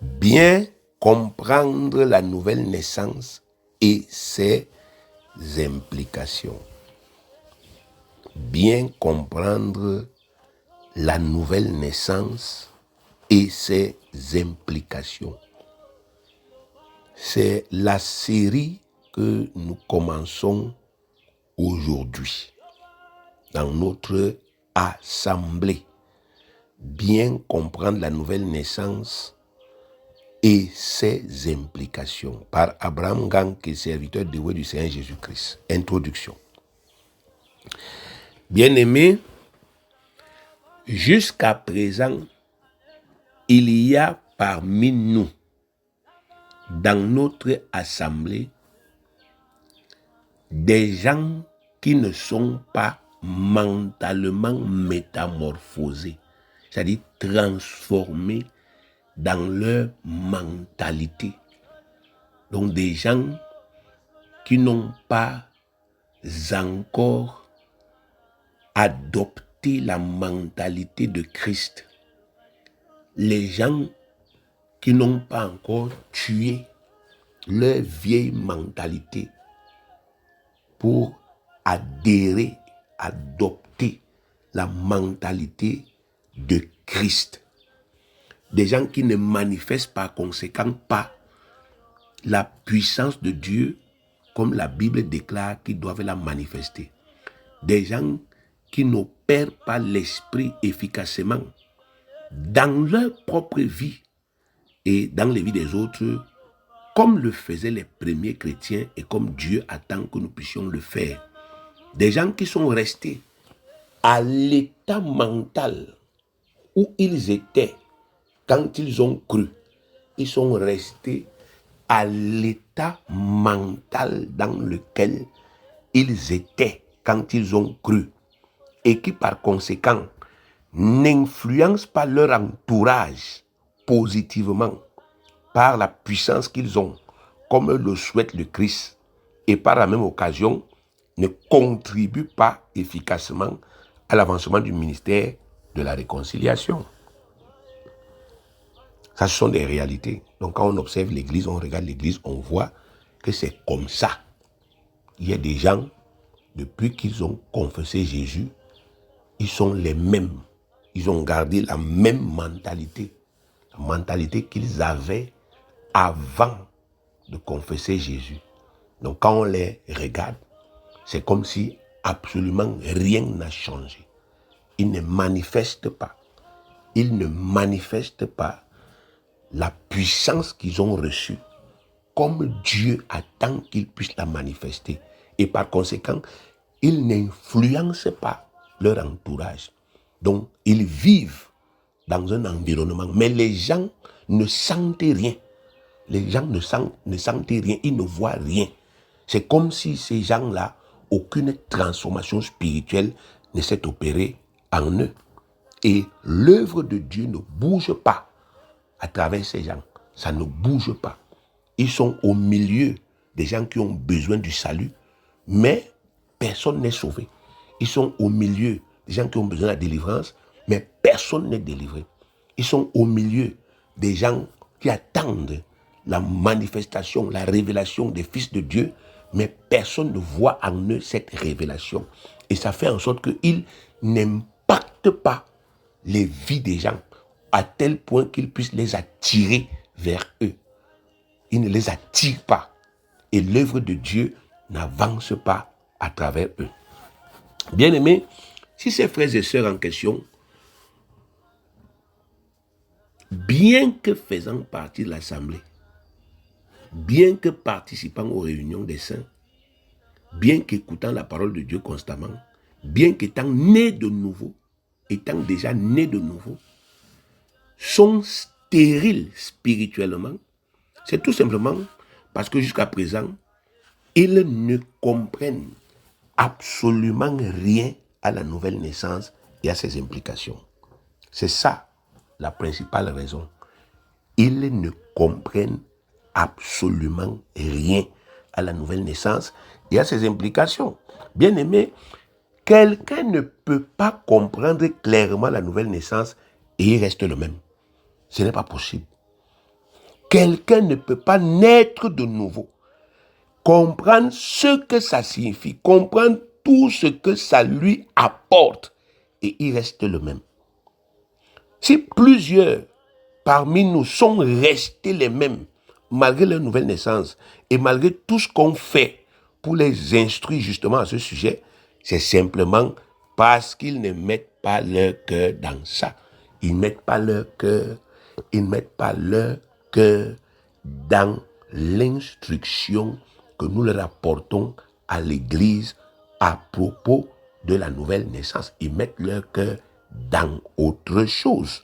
Bien comprendre la nouvelle naissance et ses implications. Bien comprendre la nouvelle naissance et ses implications. C'est la série que nous commençons aujourd'hui dans notre assemblée. Bien comprendre la nouvelle naissance et ses implications par Abraham Gang, qui est serviteur dévoué du Seigneur Jésus-Christ. Introduction. Bien-aimés, jusqu'à présent, il y a parmi nous, dans notre assemblée, des gens qui ne sont pas mentalement métamorphosés, c'est-à-dire transformés dans leur mentalité. Donc des gens qui n'ont pas encore adopté la mentalité de Christ. Les gens qui n'ont pas encore tué leur vieille mentalité pour adhérer, adopter la mentalité de Christ. Des gens qui ne manifestent par conséquent pas la puissance de Dieu comme la Bible déclare qu'ils doivent la manifester. Des gens qui n'opèrent pas l'esprit efficacement dans leur propre vie et dans les vies des autres, comme le faisaient les premiers chrétiens et comme Dieu attend que nous puissions le faire. Des gens qui sont restés à l'état mental où ils étaient quand ils ont cru. Ils sont restés à l'état mental dans lequel ils étaient quand ils ont cru et qui par conséquent n'influencent pas leur entourage positivement par la puissance qu'ils ont, comme le souhaite le Christ, et par la même occasion ne contribuent pas efficacement à l'avancement du ministère de la réconciliation. Ça, ce sont des réalités. Donc quand on observe l'église, on regarde l'église, on voit que c'est comme ça. Il y a des gens, depuis qu'ils ont confessé Jésus, ils sont les mêmes. Ils ont gardé la même mentalité. La mentalité qu'ils avaient avant de confesser Jésus. Donc quand on les regarde, c'est comme si absolument rien n'a changé. Ils ne manifestent pas. Ils ne manifestent pas la puissance qu'ils ont reçue comme Dieu attend qu'ils puissent la manifester. Et par conséquent, ils n'influencent pas leur entourage. Donc, ils vivent dans un environnement. Mais les gens ne sentent rien. Les gens ne sentent rien. Ils ne voient rien. C'est comme si ces gens-là, aucune transformation spirituelle ne s'est opérée en eux. Et l'œuvre de Dieu ne bouge pas à travers ces gens. Ça ne bouge pas. Ils sont au milieu des gens qui ont besoin du salut, mais personne n'est sauvé. Ils sont au milieu des gens qui ont besoin de la délivrance, mais personne n'est délivré. Ils sont au milieu des gens qui attendent la manifestation, la révélation des fils de Dieu, mais personne ne voit en eux cette révélation. Et ça fait en sorte qu'ils n'impactent pas les vies des gens à tel point qu'ils puissent les attirer vers eux. Ils ne les attirent pas. Et l'œuvre de Dieu n'avance pas à travers eux. Bien-aimés, si ces frères et sœurs en question, bien que faisant partie de l'assemblée, bien que participant aux réunions des saints, bien qu'écoutant la parole de Dieu constamment, bien qu'étant nés de nouveau, étant déjà nés de nouveau, sont stériles spirituellement, c'est tout simplement parce que jusqu'à présent, ils ne comprennent absolument rien à la nouvelle naissance et à ses implications. C'est ça la principale raison. Ils ne comprennent absolument rien à la nouvelle naissance et à ses implications. Bien aimé, quelqu'un ne peut pas comprendre clairement la nouvelle naissance et il reste le même. Ce n'est pas possible. quelqu'un ne peut pas naître de nouveau, comprendre ce que ça signifie, comprendre tout ce que ça lui apporte, et il reste le même. Si plusieurs parmi nous sont restés les mêmes, malgré leur nouvelle naissance, et malgré tout ce qu'on fait pour les instruire justement à ce sujet, c'est simplement parce qu'ils ne mettent pas leur cœur dans ça. Ils ne mettent pas leur cœur, dans l'instruction que nous leur apportons à l'Église à propos de la nouvelle naissance. Ils mettent leur cœur dans autre chose.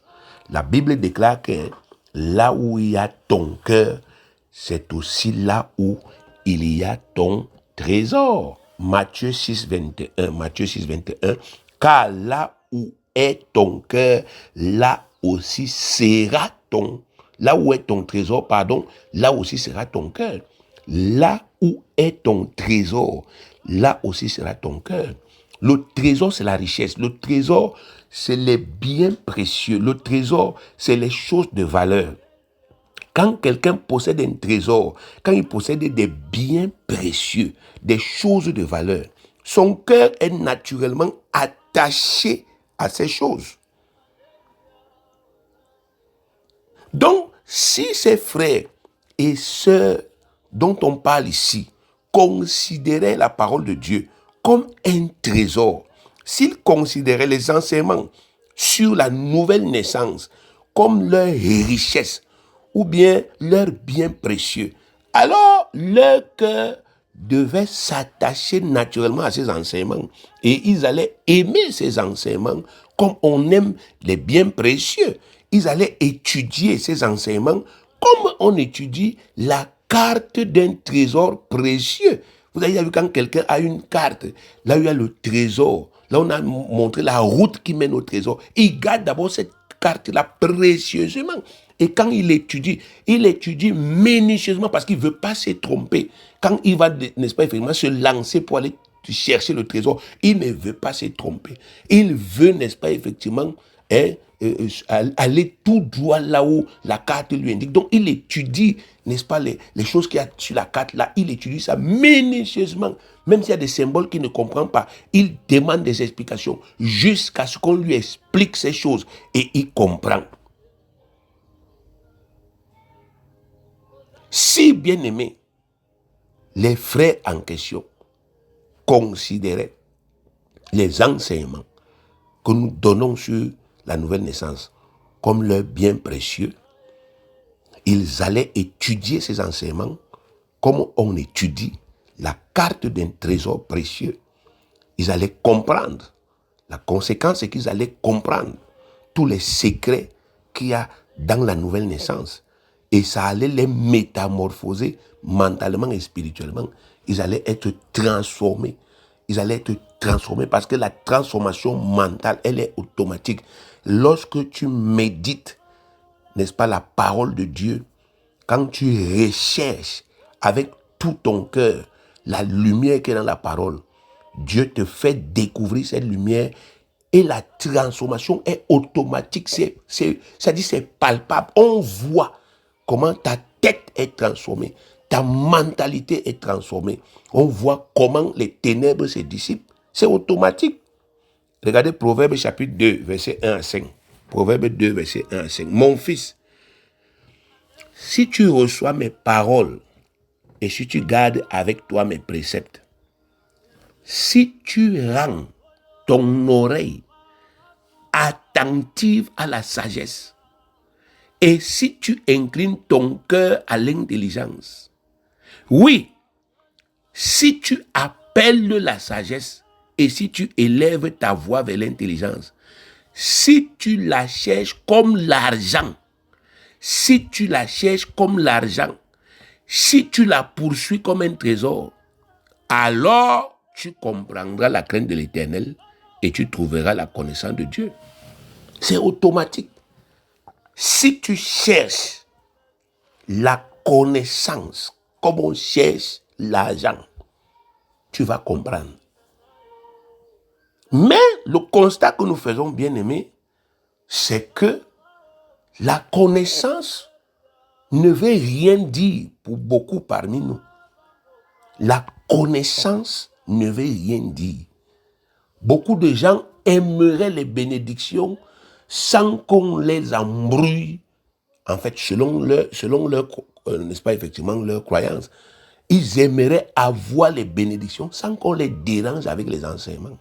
La Bible déclare que là où il y a ton cœur, c'est aussi là où il y a ton trésor. Matthieu 6, 21. Car là où est ton cœur, là aussi sera ton. Là où est ton trésor, là aussi sera ton cœur. Là où est ton trésor, là aussi sera ton cœur. Le trésor, c'est la richesse. Le trésor, c'est les biens précieux. Le trésor, c'est les choses de valeur. Quand quelqu'un possède un trésor, quand il possède des biens précieux, des choses de valeur, son cœur est naturellement attaché à ces choses. Donc, si ces frères et sœurs dont on parle ici considéraient la parole de Dieu comme un trésor, s'ils considéraient les enseignements sur la nouvelle naissance comme leur richesse ou bien leur bien précieux, alors leur cœur devait s'attacher naturellement à ces enseignements et ils allaient aimer ces enseignements comme on aime les biens précieux. Ils allaient étudier ces enseignements comme on étudie la carte d'un trésor précieux. Vous avez vu quand quelqu'un a une carte, là où il y a le trésor, là on a montré la route qui mène au trésor. Il garde d'abord cette carte-là précieusement. Et quand il étudie minutieusement parce qu'il ne veut pas se tromper. Quand il va, n'est-ce pas, effectivement, se lancer pour aller chercher le trésor, il ne veut pas se tromper. Il veut, n'est-ce pas, effectivement, aller tout droit là où la carte lui indique. Donc, il étudie, n'est-ce pas, les choses qu'il y a sur la carte là, il étudie ça minutieusement. Même s'il y a des symboles qu'il ne comprend pas, il demande des explications jusqu'à ce qu'on lui explique ces choses et il comprend. Si, bien aimé, les frères en question considéraient les enseignements que nous donnons sur la nouvelle naissance comme leur bien précieux, ils allaient étudier ces enseignements comme on étudie la carte d'un trésor précieux. Ils allaient comprendre. La conséquence, c'est qu'ils allaient comprendre tous les secrets qu'il y a dans la nouvelle naissance. Et ça allait les métamorphoser mentalement et spirituellement. Ils allaient être transformés. Ils allaient être transformés parce que la transformation mentale, elle est automatique. Lorsque tu médites, n'est-ce pas, la parole de Dieu, quand tu recherches avec tout ton cœur la lumière qui est dans la parole, Dieu te fait découvrir cette lumière et la transformation est automatique. C'est palpable. On voit comment ta tête est transformée, ta mentalité est transformée. On voit comment les ténèbres se dissipent. C'est automatique. Regardez Proverbe chapitre 2, verset 1 à 5. Proverbe 2, verset 1 à 5. Mon fils, si tu reçois mes paroles et si tu gardes avec toi mes préceptes, si tu rends ton oreille attentive à la sagesse, et si tu inclines ton cœur à l'intelligence, oui, si tu appelles la sagesse et si tu élèves ta voix vers l'intelligence, si tu la cherches comme l'argent, si tu la cherches comme l'argent, si tu la poursuis comme un trésor, alors tu comprendras la crainte de l'Éternel et tu trouveras la connaissance de Dieu. C'est automatique. Si tu cherches la connaissance comme on cherche l'argent, tu vas comprendre. Mais le constat que nous faisons, bien aimés, c'est que la connaissance ne veut rien dire pour beaucoup parmi nous. La connaissance ne veut rien dire. Beaucoup de gens aimeraient les bénédictions sans qu'on les embrouille, en fait, selon leur n'est-ce pas, effectivement, leur croyance. Ils aimeraient avoir les bénédictions sans qu'on les dérange avec les enseignements.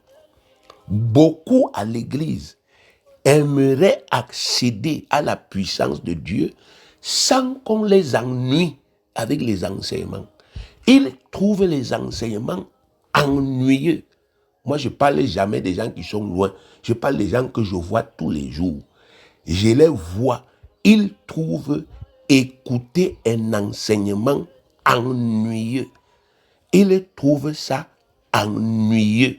Beaucoup à l'église aimeraient accéder à la puissance de Dieu sans qu'on les ennuie avec les enseignements. Ils trouvent les enseignements ennuyeux. Moi, je ne parle jamais des gens qui sont loin. Je parle des gens que je vois tous les jours. Je les vois. Ils trouvent écouter un enseignement ennuyeux. Ils trouvent ça ennuyeux.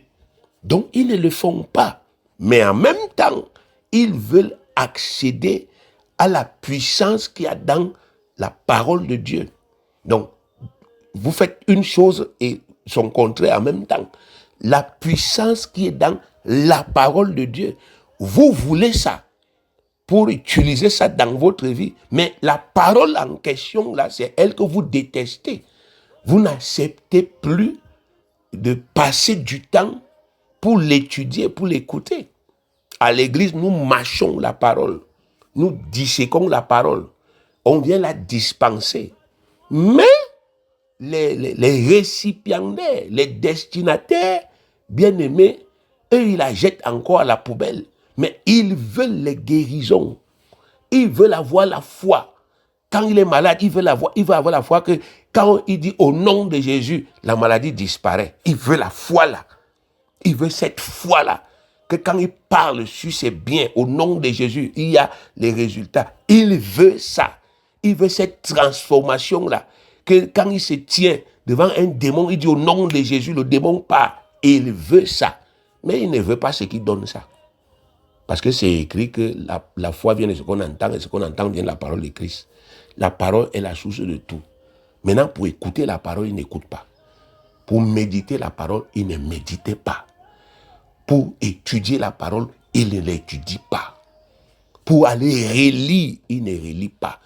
Donc, ils ne le font pas. Mais en même temps, ils veulent accéder à la puissance qu'il y a dans la parole de Dieu. Donc, vous faites une chose et son contraire en même temps. La puissance qui est dans la parole de Dieu. Vous voulez ça pour utiliser ça dans votre vie. Mais la parole en question, là, c'est elle que vous détestez. Vous n'acceptez plus de passer du temps pour l'étudier, pour l'écouter. À l'église, nous mâchons la parole. Nous disséquons la parole. On vient la dispenser. Mais les récipiendaires, les destinataires, bien-aimés, eux, ils la jettent encore à la poubelle. Mais ils veulent les guérisons. Ils veulent avoir la foi. Quand il est malade, il veut avoir la foi que quand il dit au nom de Jésus, la maladie disparaît. Il veut la foi là. Il veut cette foi-là. Que quand il parle sur ses biens, au nom de Jésus, il y a les résultats. Il veut ça. Il veut cette transformation-là. Que quand il se tient devant un démon, il dit au nom de Jésus, le démon part. Il veut ça. Mais il ne veut pas ce qui donne ça. Parce que c'est écrit que la foi vient de ce qu'on entend, et ce qu'on entend vient de la parole de Christ. La parole est la source de tout. Maintenant, pour écouter la parole, il n'écoute pas. Pour méditer la parole, il ne médite pas. Pour étudier la parole, il ne l'étudie pas. Pour aller relire, il ne relit pas.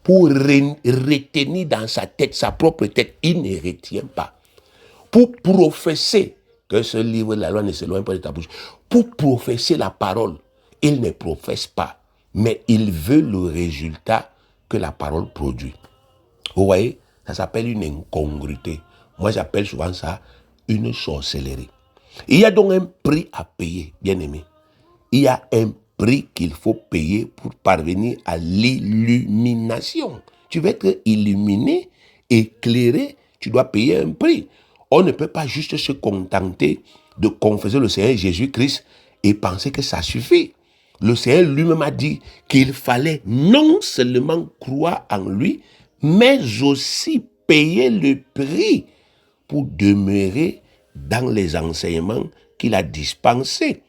Pour retenir dans sa tête, sa propre tête, il ne retient pas. Pour professer, que ce livre de la loi ne s'éloigne pas de ta bouche. Pour professer la parole, il ne professe pas. Mais il veut le résultat que la parole produit. Vous voyez, ça s'appelle une incongruité. Moi, j'appelle souvent ça une sorcellerie. Il y a donc un prix à payer, bien aimé. Il y a un prix qu'il faut payer pour parvenir à l'illumination. Tu veux être illuminé, éclairé, tu dois payer un prix. On ne peut pas juste se contenter de confesser le Seigneur Jésus-Christ et penser que ça suffit. Le Seigneur lui-même a dit qu'il fallait non seulement croire en lui, mais aussi payer le prix pour demeurer dans les enseignements qu'il a dispensés.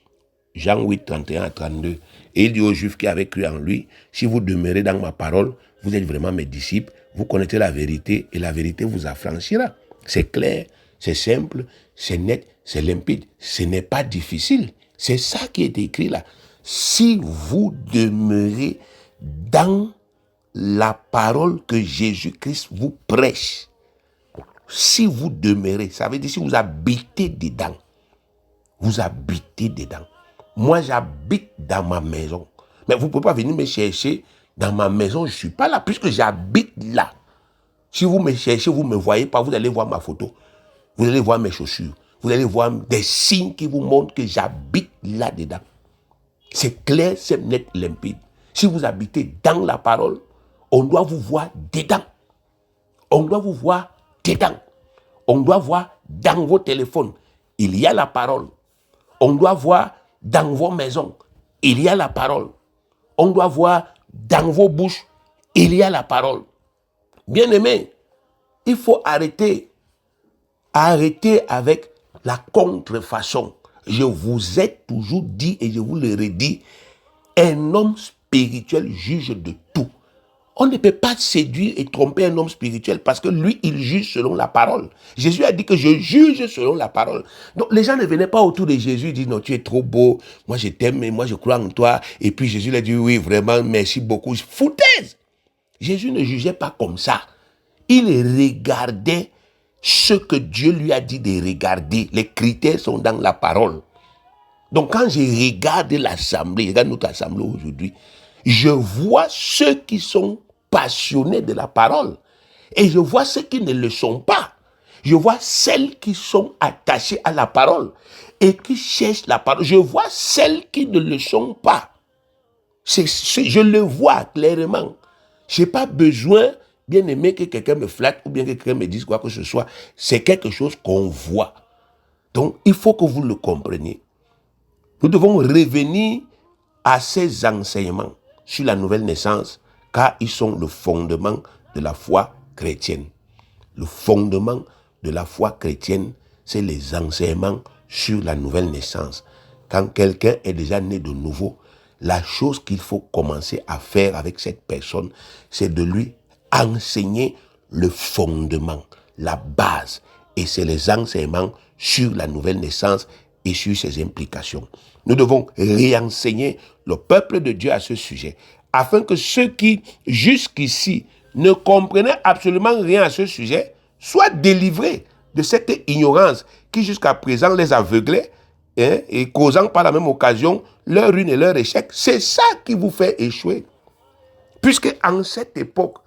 Jean 8, 31 à 32. Et il dit aux Juifs qui avaient cru en lui, si vous demeurez dans ma parole, vous êtes vraiment mes disciples, vous connaissez la vérité et la vérité vous affranchira. C'est clair, c'est simple, c'est net, c'est limpide. Ce n'est pas difficile. C'est ça qui est écrit là. Si vous demeurez dans la parole que Jésus-Christ vous prêche, si vous demeurez, ça veut dire si vous habitez dedans. Vous habitez dedans. Moi, j'habite dans ma maison. Mais vous ne pouvez pas venir me chercher dans ma maison. Je ne suis pas là, puisque j'habite là. Si vous me cherchez, vous ne me voyez pas, vous allez voir ma photo. Vous allez voir mes chaussures. Vous allez voir des signes qui vous montrent que j'habite là-dedans. C'est clair, c'est net, limpide. Si vous habitez dans la parole, on doit vous voir dedans. On doit vous voir dedans. On doit voir dans vos téléphones. Il y a la parole. On doit voir dans vos maisons. Il y a la parole. On doit voir dans vos bouches. Il y a la parole. Bien-aimé, il faut arrêter. Arrêtez avec la contrefaçon. Je vous ai toujours dit et je vous le redis, un homme spirituel juge de tout. On ne peut pas séduire et tromper un homme spirituel parce que lui, il juge selon la parole. Jésus a dit que je juge selon la parole. Donc les gens ne venaient pas autour de Jésus et disaient non, tu es trop beau, moi je t'aime, moi je crois en toi. Et puis Jésus leur dit oui, vraiment, merci beaucoup. Foutaise! Jésus ne jugeait pas comme ça. Il regardait ce que Dieu lui a dit de regarder. Les critères sont dans la parole. Donc quand je regarde l'assemblée, regarde notre assemblée aujourd'hui, je vois ceux qui sont passionnés de la parole et je vois ceux qui ne le sont pas. Je vois celles qui sont attachées à la parole et qui cherchent la parole. Je vois celles qui ne le sont pas. Je le vois clairement. Je n'ai pas besoin, bien aimé, que quelqu'un me flatte ou bien que quelqu'un me dise quoi que ce soit. C'est quelque chose qu'on voit. Donc, il faut que vous le compreniez. Nous devons revenir à ces enseignements sur la nouvelle naissance, car ils sont le fondement de la foi chrétienne. Le fondement de la foi chrétienne, c'est les enseignements sur la nouvelle naissance. Quand quelqu'un est déjà né de nouveau, la chose qu'il faut commencer à faire avec cette personne, c'est de lui enseigner le fondement, la base. Et c'est les enseignements sur la nouvelle naissance et sur ses implications. Nous devons réenseigner le peuple de Dieu à ce sujet, afin que ceux qui, jusqu'ici, ne comprenaient absolument rien à ce sujet, soient délivrés de cette ignorance qui, jusqu'à présent, les aveuglait, et causant par la même occasion leur ruine et leur échec. C'est ça qui vous fait échouer. Puisque en cette époque,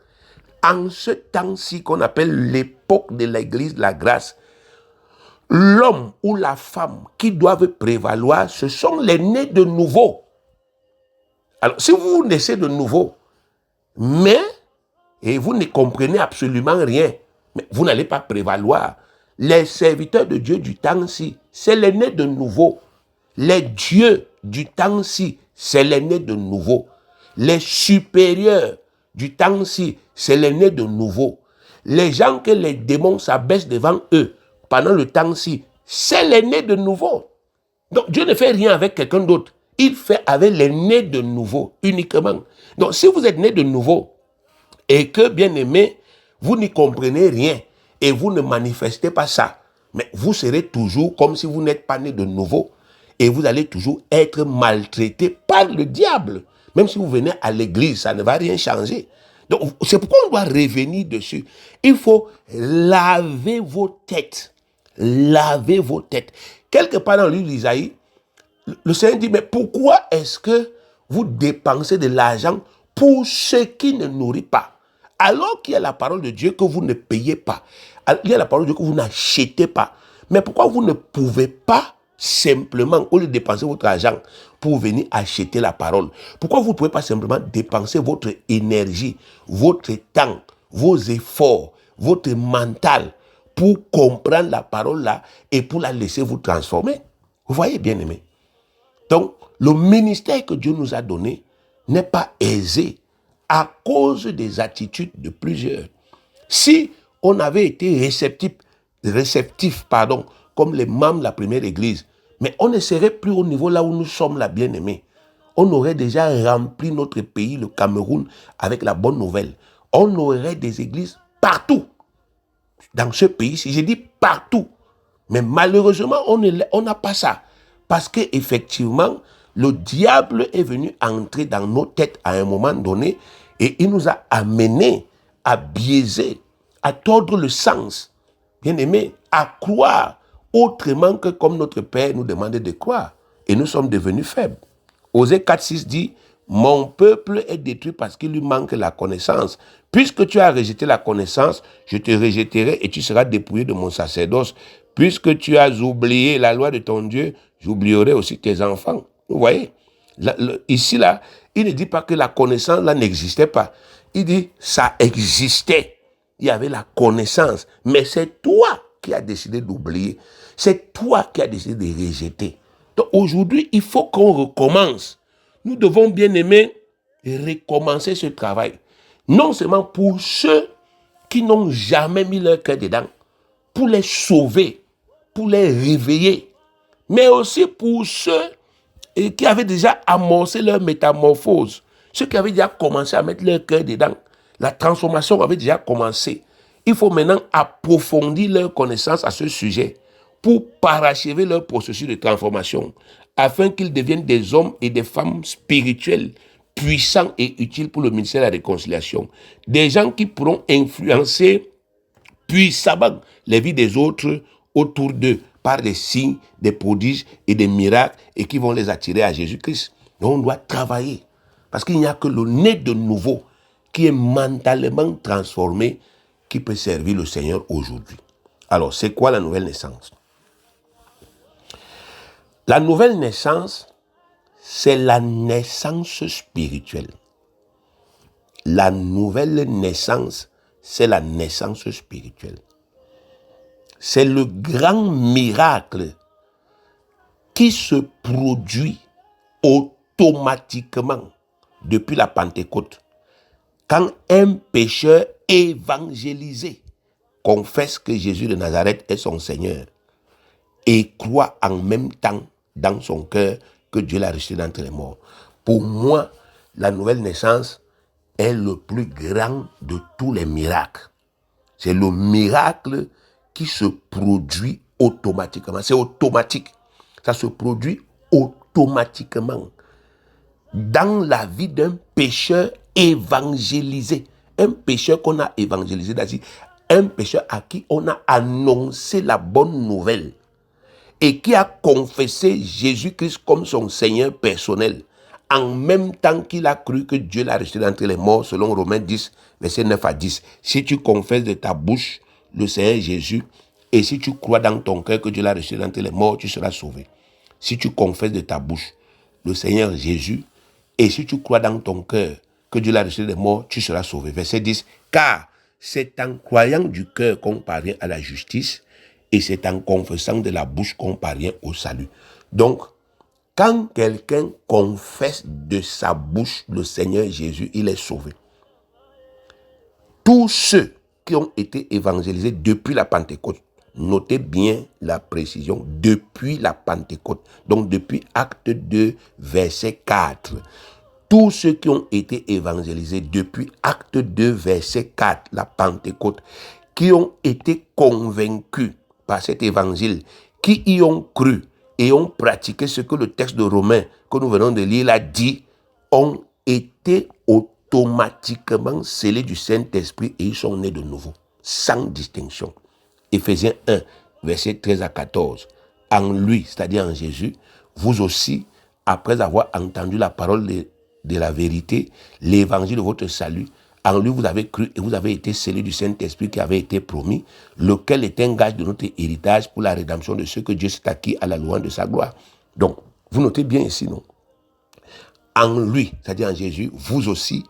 en ce temps-ci qu'on appelle l'époque de l'église de la grâce, l'homme ou la femme qui doivent prévaloir, ce sont les nés de nouveau. Alors, si vous naissez de nouveau, mais et vous ne comprenez absolument rien, mais vous n'allez pas prévaloir. Les serviteurs de Dieu du temps-ci, c'est les nés de nouveau. Les dieux du temps-ci, c'est les nés de nouveau. Les supérieurs du temps-ci, c'est les nés de nouveau. Les gens que les démons s'abaissent devant eux pendant le temps-ci, c'est les nés de nouveau. Donc Dieu ne fait rien avec quelqu'un d'autre. Il fait avec les nés de nouveau uniquement. Donc si vous êtes né de nouveau et que, bien aimé, vous n'y comprenez rien et vous ne manifestez pas ça, mais vous serez toujours comme si vous n'êtes pas né de nouveau et vous allez toujours être maltraité par le diable. Même si vous venez à l'église, ça ne va rien changer. Donc c'est pourquoi on doit revenir dessus. Il faut laver vos têtes. Lavez vos têtes. Quelque part dans le livre d'Isaïe, le Seigneur dit, mais pourquoi est-ce que vous dépensez de l'argent pour ce qui ne nourrit pas? Alors qu'il y a la parole de Dieu que vous ne payez pas. Il y a la parole de Dieu que vous n'achetez pas. Mais pourquoi vous ne pouvez pas simplement, au lieu de dépenser votre argent pour venir acheter la parole, pourquoi vous ne pouvez pas simplement dépenser votre énergie, votre temps, vos efforts, votre mental pour comprendre la parole là et pour la laisser vous transformer? Vous voyez, bien aimé. Donc, le ministère que Dieu nous a donné n'est pas aisé à cause des attitudes de plusieurs. Si on avait été réceptif, comme les membres de la première église, mais on ne serait plus au niveau là où nous sommes là, bien-aimés. On aurait déjà rempli notre pays, le Cameroun, avec la bonne nouvelle. On aurait des églises partout dans ce pays-ci. J'ai dit partout. Mais malheureusement, on n'a pas ça. Parce qu'effectivement, le diable est venu entrer dans nos têtes à un moment donné et il nous a amenés à biaiser, à tordre le sens, bien aimé, à croire autrement que comme notre Père nous demandait de croire. Et nous sommes devenus faibles. Osée 4,6 dit, mon peuple est détruit parce qu'il lui manque la connaissance. Puisque tu as rejeté la connaissance, je te rejetterai et tu seras dépouillé de mon sacerdoce. Puisque tu as oublié la loi de ton Dieu, j'oublierai aussi tes enfants. Vous voyez, ici, là, il ne dit pas que la connaissance, là, n'existait pas. Il dit, ça existait. Il y avait la connaissance. Mais c'est toi qui as décidé d'oublier. C'est toi qui as décidé de rejeter. Donc, aujourd'hui, il faut qu'on recommence. Nous devons, bien aimer, recommencer ce travail. Non seulement pour ceux qui n'ont jamais mis leur cœur dedans, pour les sauver, pour les réveiller, mais aussi pour ceux qui avaient déjà amorcé leur métamorphose, ceux qui avaient déjà commencé à mettre leur cœur dedans. La transformation avait déjà commencé. Il faut maintenant approfondir leur connaissance à ce sujet pour parachever leur processus de transformation, afin qu'ils deviennent des hommes et des femmes spirituels, puissants et utiles pour le ministère de la réconciliation. Des gens qui pourront influencer puissamment les vies des autres autour d'eux par des signes, des prodiges et des miracles et qui vont les attirer à Jésus-Christ. Donc on doit travailler parce qu'il n'y a que le né de nouveau qui est mentalement transformé qui peut servir le Seigneur aujourd'hui. Alors, c'est quoi la nouvelle naissance? La nouvelle naissance, c'est la naissance spirituelle. La nouvelle naissance, c'est la naissance spirituelle. C'est le grand miracle qui se produit automatiquement depuis la Pentecôte. Quand un pécheur évangélisé confesse que Jésus de Nazareth est son Seigneur et croit en même temps dans son cœur que Dieu l'a ressuscité d'entre les morts. Pour moi, la nouvelle naissance est le plus grand de tous les miracles. C'est le miracle qui se produit automatiquement. C'est automatique. Ça se produit automatiquement dans la vie d'un pécheur évangélisé. Un pécheur qu'on a évangélisé, c'est-à-dire un pécheur à qui on a annoncé la bonne nouvelle et qui a confessé Jésus-Christ comme son Seigneur personnel, en même temps qu'il a cru que Dieu l'a ressuscité d'entre les morts, selon Romains 10, versets 9 à 10. Si tu confesses de ta bouche le Seigneur Jésus, et si tu crois dans ton cœur que Dieu l'a ressuscité d'entre les morts, tu seras sauvé. Si tu confesses de ta bouche le Seigneur Jésus, et si tu crois dans ton cœur que Dieu l'a ressuscité des morts, tu seras sauvé. Verset 10, car c'est en croyant du cœur qu'on parvient à la justice, et c'est en confessant de la bouche qu'on parvient au salut. Donc, quand quelqu'un confesse de sa bouche le Seigneur Jésus, il est sauvé. Tous ceux qui ont été évangélisés depuis la Pentecôte, notez bien la précision, depuis la Pentecôte, donc depuis Acte 2, verset 4. Tous ceux qui ont été évangélisés depuis Acte 2, verset 4, la Pentecôte, qui ont été convaincus par cet évangile, qui y ont cru et ont pratiqué ce que le texte de Romains que nous venons de lire a dit, ont été automatiquement scellés du Saint-Esprit et ils sont nés de nouveau, sans distinction. Éphésiens 1, verset 13 à 14. En lui, c'est-à-dire en Jésus, vous aussi, après avoir entendu la parole de la vérité, l'évangile de votre salut, en lui vous avez cru et vous avez été scellés du Saint-Esprit qui avait été promis, lequel est un gage de notre héritage pour la rédemption de ceux que Dieu s'est acquis à la louange de sa gloire. Donc, vous notez bien ici, non? En lui, c'est-à-dire en Jésus, vous aussi,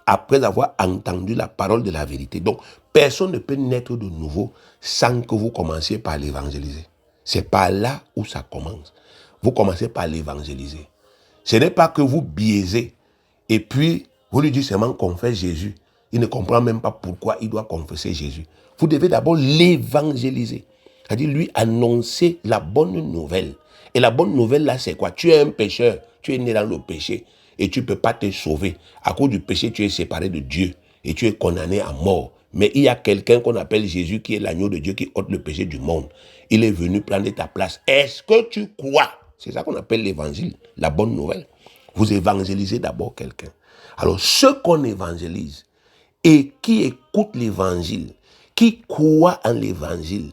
après avoir entendu la parole de la vérité. Donc, personne ne peut naître de nouveau sans que vous commenciez par l'évangéliser. C'est par là où ça commence. Vous commencez par l'évangéliser. Ce n'est pas que vous biaisez et puis vous lui dites seulement confesse Jésus. Il ne comprend même pas pourquoi il doit confesser Jésus. Vous devez d'abord l'évangéliser. C'est-à-dire lui annoncer la bonne nouvelle. Et la bonne nouvelle là, c'est quoi? Tu es un pécheur, tu es né dans le péché et tu ne peux pas te sauver. À cause du péché, tu es séparé de Dieu et tu es condamné à mort. Mais il y a quelqu'un qu'on appelle Jésus qui est l'agneau de Dieu qui ôte le péché du monde. Il est venu prendre ta place. Est-ce que tu crois? C'est ça qu'on appelle l'évangile, la bonne nouvelle. Vous évangélisez d'abord quelqu'un. Alors ceux qu'on évangélise et qui écoutent l'évangile, qui croient en l'évangile,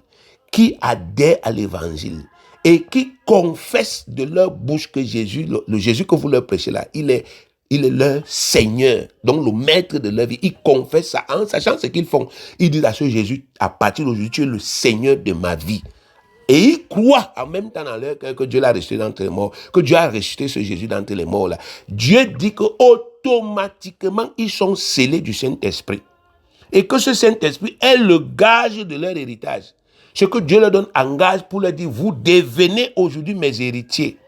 qui adhèrent à l'évangile et qui confessent de leur bouche que Jésus, le Jésus que vous leur prêchez là, il est leur Seigneur, donc le maître de leur vie. Ils confessent ça en sachant ce qu'ils font. Ils disent à ce Jésus, à partir d'aujourd'hui, tu es le Seigneur de ma vie. Et ils croient en même temps dans leur cœur que Dieu l'a ressuscité d'entre les morts, que Dieu a ressuscité ce Jésus d'entre les morts là. Dieu dit que automatiquement ils sont scellés du Saint-Esprit. Et que ce Saint-Esprit est le gage de leur héritage. Ce que Dieu leur donne en gage pour leur dire, vous devenez aujourd'hui mes héritiers.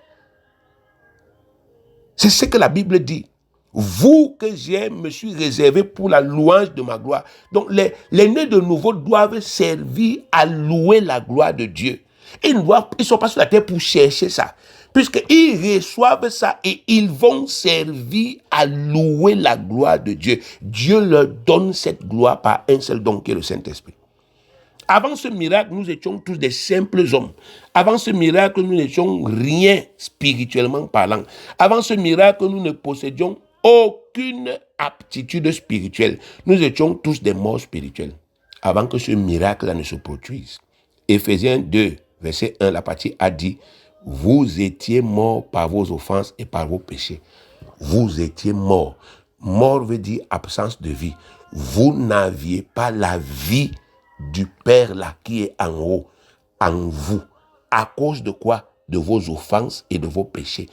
C'est ce que la Bible dit. Vous que je me suis réservé pour la louange de ma gloire. Donc les nés de nouveau doivent servir à louer la gloire de Dieu. Ils ne sont pas sur la terre pour chercher ça. Puisqu'ils reçoivent ça et ils vont servir à louer la gloire de Dieu. Dieu leur donne cette gloire par un seul don qui est le Saint-Esprit. Avant ce miracle, nous étions tous des simples hommes. Avant ce miracle, nous n'étions rien spirituellement parlant. Avant ce miracle, nous ne possédions aucune aptitude spirituelle. Nous étions tous des morts spirituels avant que ce miracle-là ne se produise. Éphésiens 2, verset 1, la partie a dit, vous étiez morts par vos offenses et par vos péchés. Vous étiez morts. Mort veut dire absence de vie. Vous n'aviez pas la vie du Père là qui est en haut, en vous. À cause de quoi? De vos offenses et de vos péchés.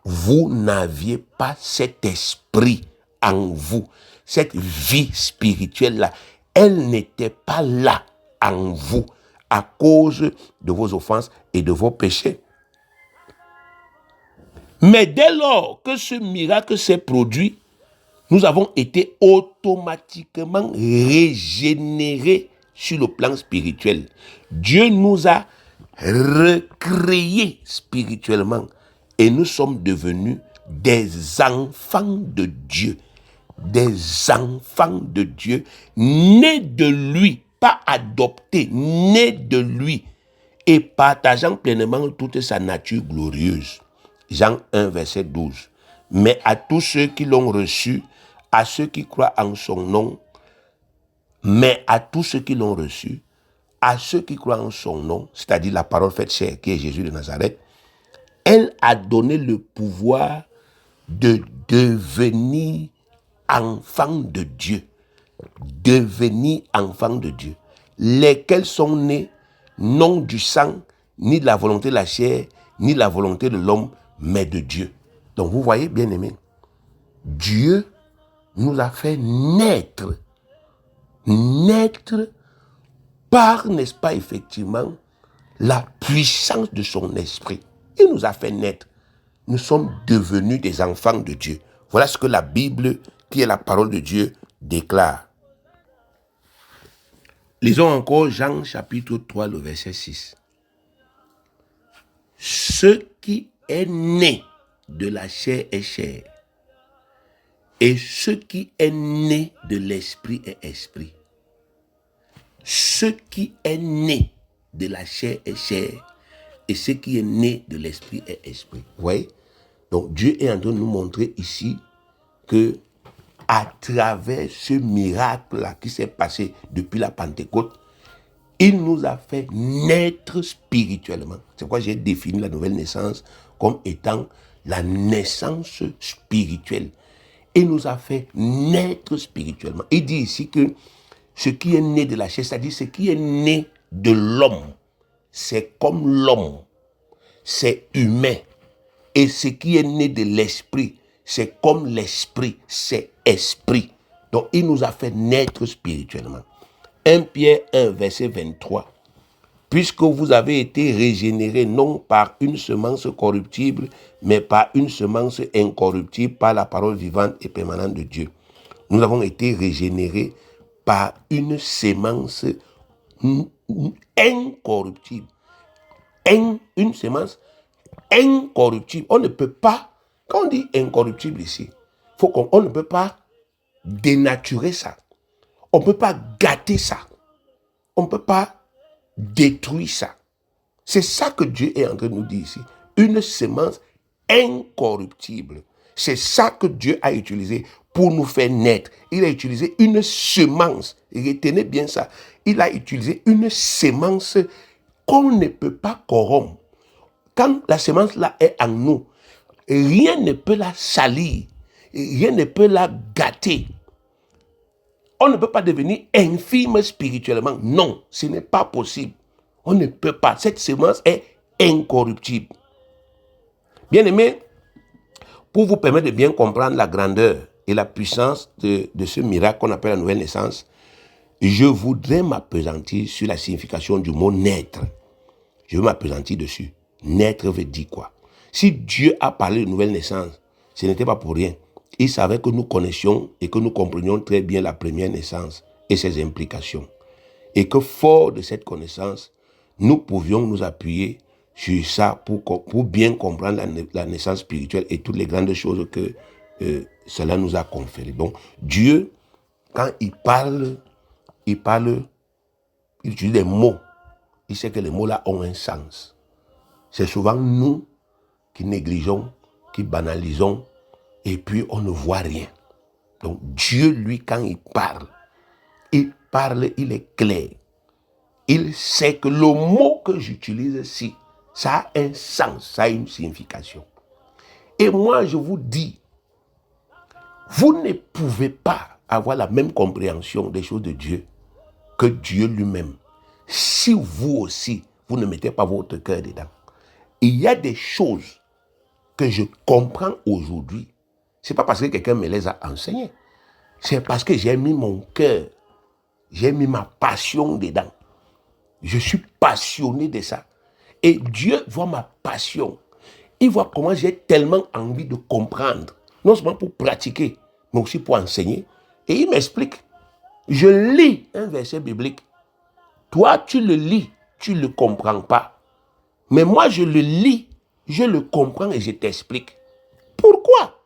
Vous n'aviez pas cet esprit en vous, cette vie spirituelle-là. Elle n'était pas là en vous à cause de vos offenses et de vos péchés. Mais dès lors que ce miracle s'est produit, nous avons été automatiquement régénérés sur le plan spirituel. Dieu nous a recréés spirituellement et nous sommes devenus des enfants de Dieu. Des enfants de Dieu, nés de lui, pas adoptés, nés de lui et partageant pleinement toute sa nature glorieuse. Jean 1, verset 12. Mais à tous ceux qui l'ont reçu, à ceux qui croient en son nom, mais à tous ceux qui l'ont reçu, à ceux qui croient en son nom, c'est-à-dire la parole faite chair qui est Jésus de Nazareth, elle a donné le pouvoir de devenir enfants de Dieu. Devenir enfants de Dieu. Lesquels sont nés non du sang, ni de la volonté de la chair, ni de la volonté de l'homme, mais de Dieu. Donc vous voyez, bien aimés, Dieu nous a fait naître par, n'est-ce pas, effectivement, la puissance de son esprit. Il nous a fait naître. Nous sommes devenus des enfants de Dieu. Voilà ce que la Bible, qui est la parole de Dieu, déclare. Lisons encore Jean chapitre 3, le verset 6. Ce qui est né de la chair est chair, et ce qui est né de l'esprit est esprit. Ce qui est né de la chair est chair, et ce qui est né de l'esprit est esprit. Vous voyez? Donc Dieu est en train de nous montrer ici que à travers ce miracle-là qui s'est passé depuis la Pentecôte, il nous a fait naître spirituellement. C'est pourquoi j'ai défini la nouvelle naissance comme étant la naissance spirituelle. Il nous a fait naître spirituellement. Il dit ici que ce qui est né de la chair, c'est-à-dire ce qui est né de l'homme, c'est comme l'homme, c'est humain. Et ce qui est né de l'esprit, c'est comme l'esprit, c'est esprit. Donc il nous a fait naître spirituellement. 1 Pierre 1, verset 23. Puisque vous avez été régénérés non par une semence corruptible, mais par une semence incorruptible, par la parole vivante et permanente de Dieu. Nous avons été régénérés par une semence incorruptible. Une semence incorruptible. On ne peut pas, quand on dit incorruptible ici, on ne peut pas dénaturer ça. On ne peut pas gâter ça. On ne peut pas détruire ça. C'est ça que Dieu est en train de nous dire ici. Une semence incorruptible. C'est ça que Dieu a utilisé pour nous faire naître. Il a utilisé une semence. Retenez bien ça. Il a utilisé une semence qu'on ne peut pas corrompre. Quand la semence là est en nous, rien ne peut la salir. Rien ne peut la gâter. On ne peut pas devenir infime spirituellement. Non, ce n'est pas possible. On ne peut pas. Cette semence est incorruptible. Bien aimé, pour vous permettre de bien comprendre la grandeur et la puissance de ce miracle qu'on appelle la nouvelle naissance, je voudrais m'appesantir sur la signification du mot naître. Je veux m'appesantir dessus. Naître veut dire quoi? Si Dieu a parlé de nouvelle naissance, ce n'était pas pour rien. Il savait que nous connaissions et que nous comprenions très bien la première naissance et ses implications. Et que fort de cette connaissance, nous pouvions nous appuyer sur ça pour bien comprendre la naissance spirituelle et toutes les grandes choses que cela nous a conférées. Donc, Dieu, quand il parle, il utilise des mots. Il sait que les mots-là ont un sens. C'est souvent nous qui négligeons, qui banalisons et puis on ne voit rien. Donc Dieu, lui, quand il parle, il est clair. Il sait que le mot que j'utilise ici, ça a un sens, ça a une signification. Et moi, je vous dis, vous ne pouvez pas avoir la même compréhension des choses de Dieu que Dieu lui-même. Si vous aussi, vous ne mettez pas votre cœur dedans. Il y a des choses que je comprends aujourd'hui. Ce n'est pas parce que quelqu'un me les a enseignées. C'est parce que j'ai mis mon cœur, j'ai mis ma passion dedans. Je suis passionné de ça. Et Dieu voit ma passion. Il voit comment j'ai tellement envie de comprendre. Non seulement pour pratiquer, mais aussi pour enseigner. Et il m'explique. Je lis un verset biblique. Toi, tu le lis, tu ne le comprends pas. Mais moi, je le lis, je le comprends et je t'explique. Pourquoi?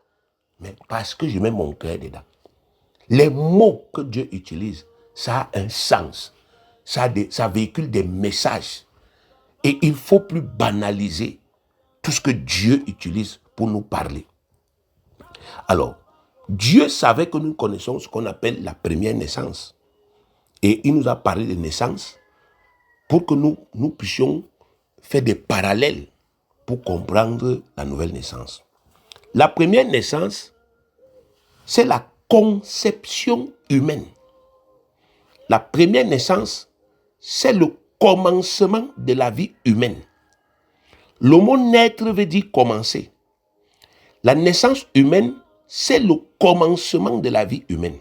Mais parce que je mets mon cœur dedans. Les mots que Dieu utilise, ça a un sens. Ça véhicule des messages. Et il ne faut plus banaliser tout ce que Dieu utilise pour nous parler. Alors, Dieu savait que nous connaissons ce qu'on appelle la première naissance. Et il nous a parlé de naissance pour que nous puissions faire des parallèles pour comprendre la nouvelle naissance. La première naissance, c'est la conception humaine. La première naissance, c'est le commencement de la vie humaine. Le mot naître veut dire commencer. La naissance humaine, c'est le commencement de la vie humaine.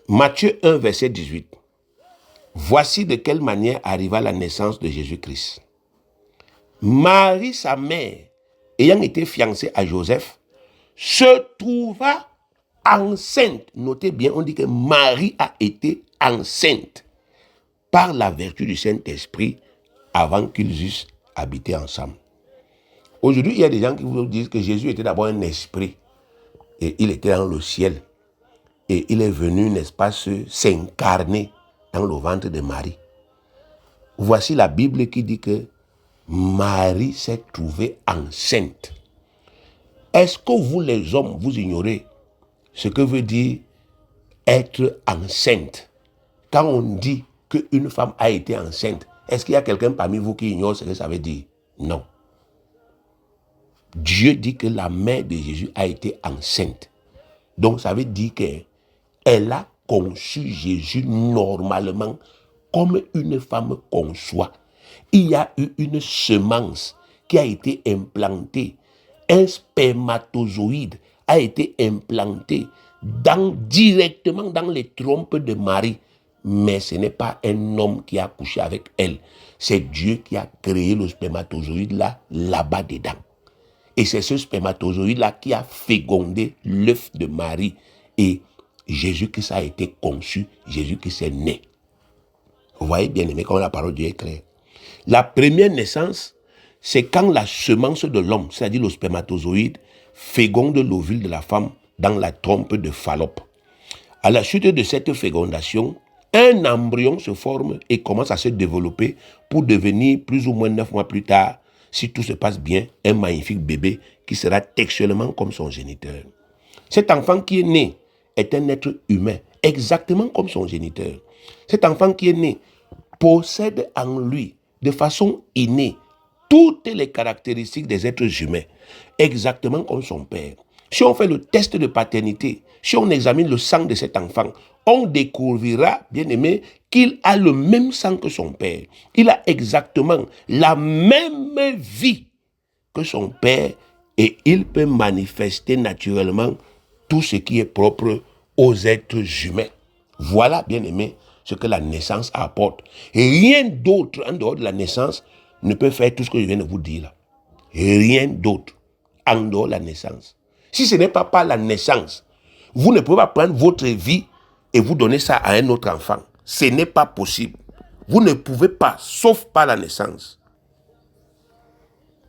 Matthieu 1, verset 18. Voici de quelle manière arriva la naissance de Jésus-Christ. Marie, sa mère, ayant été fiancée à Joseph, se trouva enceinte. Notez bien, on dit que Marie a été enceinte par la vertu du Saint-Esprit avant qu'ils eussent habité ensemble. Aujourd'hui, il y a des gens qui vous disent que Jésus était d'abord un esprit et il était dans le ciel et il est venu, n'est-ce pas, s'incarner dans le ventre de Marie. Voici la Bible qui dit que Marie s'est trouvée enceinte. Est-ce que vous, les hommes, vous ignorez ce que veut dire être enceinte? Quand on dit qu'une femme a été enceinte, est-ce qu'il y a quelqu'un parmi vous qui ignore ce que ça veut dire? Non. Dieu dit que la mère de Jésus a été enceinte. Donc ça veut dire qu'elle a conçu Jésus normalement comme une femme conçoit. Il y a eu une semence qui a été implantée. Un spermatozoïde a été implanté directement dans les trompes de Marie. Mais ce n'est pas un homme qui a couché avec elle. C'est Dieu qui a créé le spermatozoïde là-bas dedans. Et c'est ce spermatozoïde-là qui a fécondé l'œuf de Marie. Et Jésus-Christ a été conçu, Jésus-Christ est né. Vous voyez bien aimé comment la parole de Dieu est claire. La première naissance, c'est quand la semence de l'homme, c'est-à-dire le spermatozoïde, féconde l'ovule de la femme dans la trompe de Fallope. À la suite de cette fécondation, un embryon se forme et commence à se développer pour devenir plus ou moins 9 mois plus tard, si tout se passe bien, un magnifique bébé qui sera textuellement comme son géniteur. Cet enfant qui est né est un être humain, exactement comme son géniteur. Cet enfant qui est né possède en lui, de façon innée, toutes les caractéristiques des êtres humains, exactement comme son père. Si on fait le test de paternité, si on examine le sang de cet enfant, on découvrira, bien aimé, qu'il a le même sang que son père. Il a exactement la même vie que son père et il peut manifester naturellement tout ce qui est propre aux êtres humains. Voilà, bien aimé, ce que la naissance apporte. Et rien d'autre en dehors de la naissance ne peut faire tout ce que je viens de vous dire là. Rien d'autre en dehors de la naissance. Si ce n'est pas par la naissance, vous ne pouvez pas prendre votre vie et vous donner ça à un autre enfant. Ce n'est pas possible. Vous ne pouvez pas, sauf par la naissance.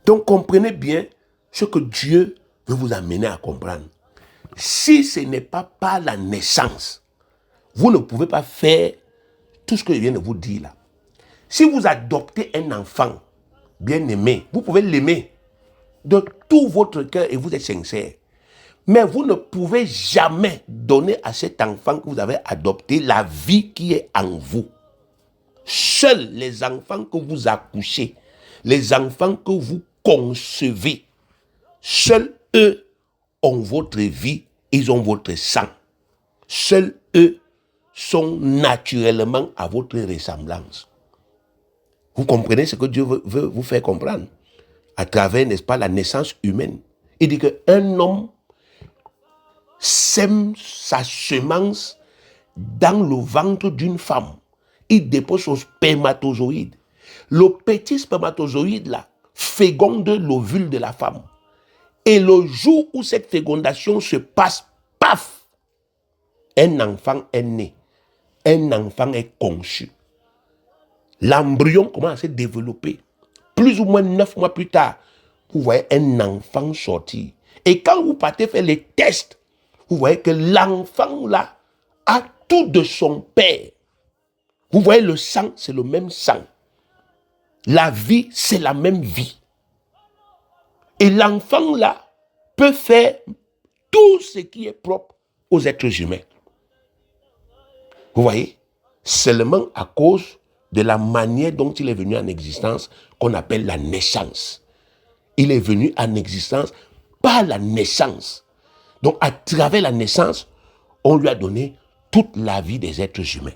Donc comprenez bien ce que Dieu veut vous amener à comprendre. Si ce n'est pas par la naissance, vous ne pouvez pas faire tout ce que je viens de vous dire là. Si vous adoptez un enfant bien aimé, vous pouvez l'aimer de tout votre cœur et vous êtes sincère. Mais vous ne pouvez jamais donner à cet enfant que vous avez adopté la vie qui est en vous. Seuls les enfants que vous accouchez, les enfants que vous concevez, seuls eux ont votre vie, ils ont votre sang. Seuls eux sont naturellement à votre ressemblance. Vous comprenez ce que Dieu veut vous faire comprendre à travers, n'est-ce pas, la naissance humaine. Il dit qu'un homme sème sa semence dans le ventre d'une femme. Il dépose son spermatozoïde. Le petit spermatozoïde là féconde l'ovule de la femme. Et le jour où cette fécondation se passe, paf, un enfant est né. Un enfant est conçu. L'embryon commence à se développer. Plus ou moins 9 mois plus tard, vous voyez un enfant sortir. Et quand vous partez faire les tests, vous voyez que l'enfant là a tout de son père. Vous voyez le sang, c'est le même sang. La vie, c'est la même vie. Et l'enfant là peut faire tout ce qui est propre aux êtres humains. Vous voyez? Seulement à cause de la manière dont il est venu en existence, qu'on appelle la naissance. Il est venu en existence par la naissance. Donc à travers la naissance, on lui a donné toute la vie des êtres humains.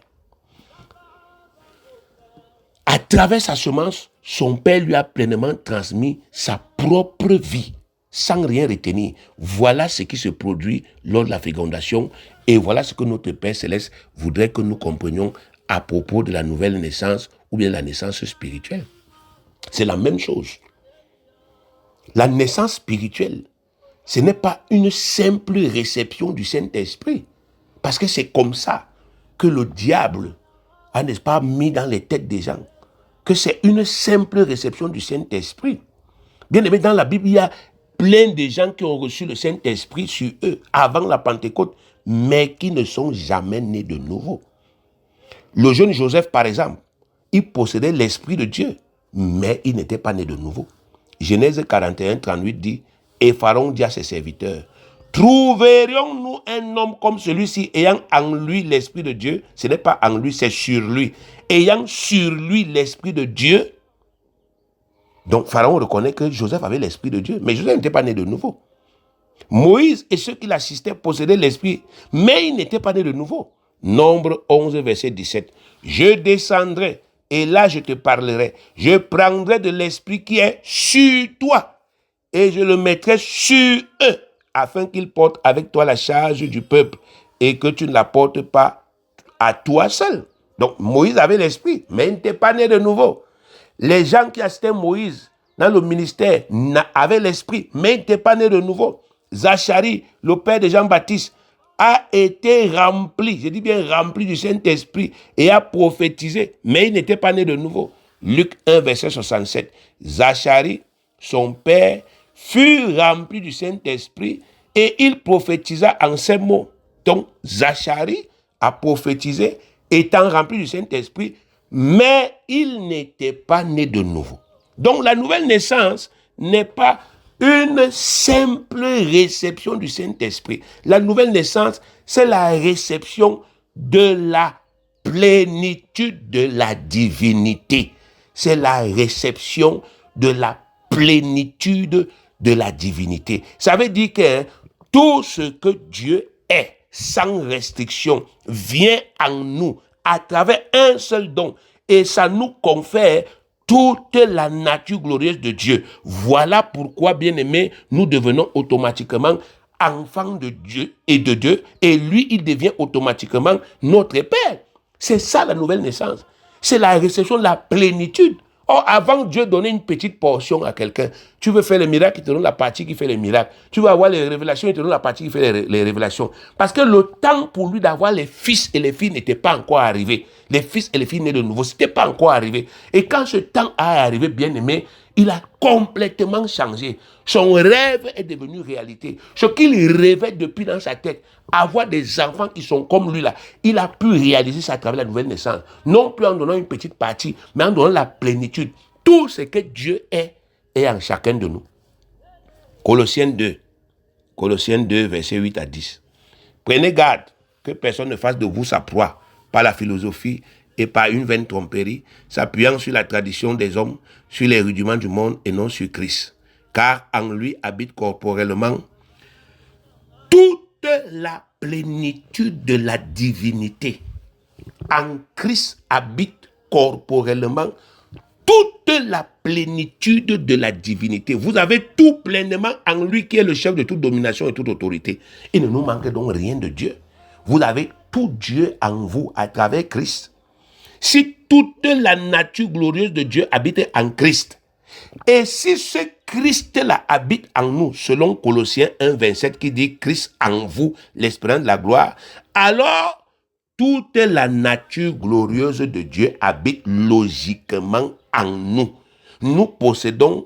À travers sa semence, son père lui a pleinement transmis sa propre vie, sans rien retenir. Voilà ce qui se produit lors de la fécondation, et voilà ce que notre Père Céleste voudrait que nous comprenions à propos de la nouvelle naissance ou bien la naissance spirituelle. C'est la même chose. La naissance spirituelle, ce n'est pas une simple réception du Saint-Esprit, parce que c'est comme ça que le diable a, n'est-ce pas, mis dans les têtes des gens que c'est une simple réception du Saint-Esprit. Bien aimé, dans la Bible, il y a plein de gens qui ont reçu le Saint-Esprit sur eux avant la Pentecôte, mais qui ne sont jamais nés de nouveau. Le jeune Joseph, par exemple, il possédait l'Esprit de Dieu, mais il n'était pas né de nouveau. Genèse 41, 38 dit, et Pharaon dit à ses serviteurs, trouverions-nous un homme comme celui-ci ayant en lui l'Esprit de Dieu? Ce n'est pas en lui, c'est sur lui. Ayant sur lui l'Esprit de Dieu. Donc Pharaon reconnaît que Joseph avait l'Esprit de Dieu, mais Joseph n'était pas né de nouveau. Moïse et ceux qui l'assistaient possédaient l'Esprit, mais ils n'étaient pas nés de nouveau. Nombre 11, verset 17. Je descendrai, et là je te parlerai. Je prendrai de l'Esprit qui est sur toi, et je le mettrai sur eux, afin qu'ils portent avec toi la charge du peuple, et que tu ne la portes pas à toi seul. Donc Moïse avait l'Esprit, mais il n'était pas né de nouveau. Les gens qui assistaient Moïse dans le ministère avaient l'Esprit, mais il n'était pas né de nouveau. Zacharie, le père de Jean-Baptiste, a été rempli, je dis bien rempli du Saint-Esprit, et a prophétisé, mais il n'était pas né de nouveau. Luc 1, verset 67. Zacharie, son père, fut rempli du Saint-Esprit, et il prophétisa en ces mots. Donc, Zacharie a prophétisé, étant rempli du Saint-Esprit, mais il n'était pas né de nouveau. Donc, la nouvelle naissance n'est pas une simple réception du Saint-Esprit. La nouvelle naissance, c'est la réception de la plénitude de la divinité. C'est la réception de la plénitude de la divinité. Ça veut dire que tout ce que Dieu est, sans restriction, vient en nous à travers un seul don. Et ça nous confère toute la nature glorieuse de Dieu. Voilà pourquoi, bien-aimés, nous devenons automatiquement enfants de Dieu, et lui, il devient automatiquement notre Père. C'est ça la nouvelle naissance. C'est la réception de la plénitude. Or, avant Dieu donnait une petite portion à quelqu'un. Tu veux faire le miracle, il te donne la partie qui fait les miracles. Tu veux avoir les révélations, il te donne la partie qui fait les révélations. Parce que le temps pour lui d'avoir les fils et les filles n'était pas encore arrivé. Les fils et les filles nés de nouveau, ce n'était pas encore arrivé. Et quand ce temps a arrivé, bien aimé, il a complètement changé. Son rêve est devenu réalité. Ce qu'il rêvait depuis dans sa tête, avoir des enfants qui sont comme lui là, il a pu réaliser ça à travers la nouvelle naissance. Non plus en donnant une petite partie, mais en donnant la plénitude. Tout ce que Dieu est en chacun de nous. Colossiens 2, Colossiens 2, versets 8 à 10. Prenez garde que personne ne fasse de vous sa proie par la philosophie et par une vaine tromperie, s'appuyant sur la tradition des hommes, sur les rudiments du monde et non sur Christ. Car en lui habite corporellement toute la plénitude de la divinité. En Christ habite corporellement toute la plénitude de la divinité. Vous avez tout pleinement en lui qui est le chef de toute domination et toute autorité. Il ne nous manque donc rien de Dieu. Vous avez tout Dieu en vous à travers Christ. Si toute la nature glorieuse de Dieu habite en Christ, et si ce Christ-là habite en nous, selon Colossiens 1, 27 qui dit Christ en vous, l'espérance de la gloire, alors toute la nature glorieuse de Dieu habite logiquement en nous. Nous possédons